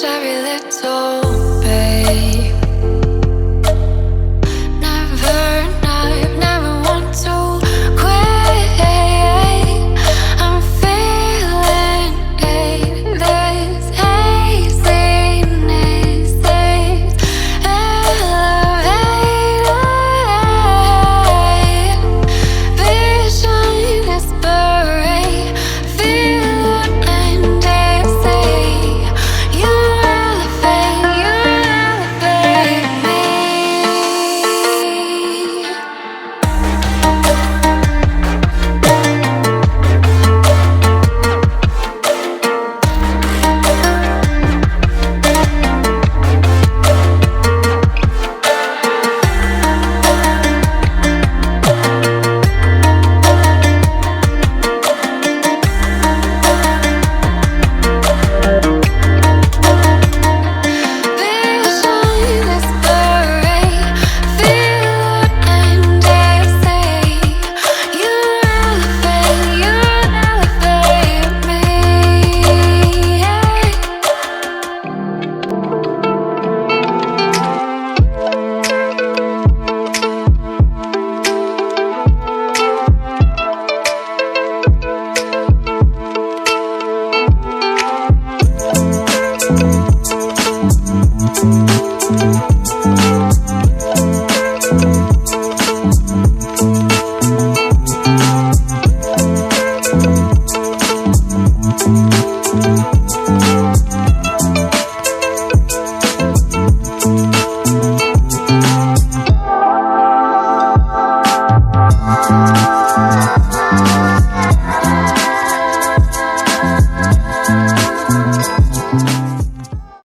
every little babe. Never want to quit. I'm feeling this haziness, this elevated vision is buried. Feel and they say you elevate me. Vision is buried. Feel and they say you elevate me.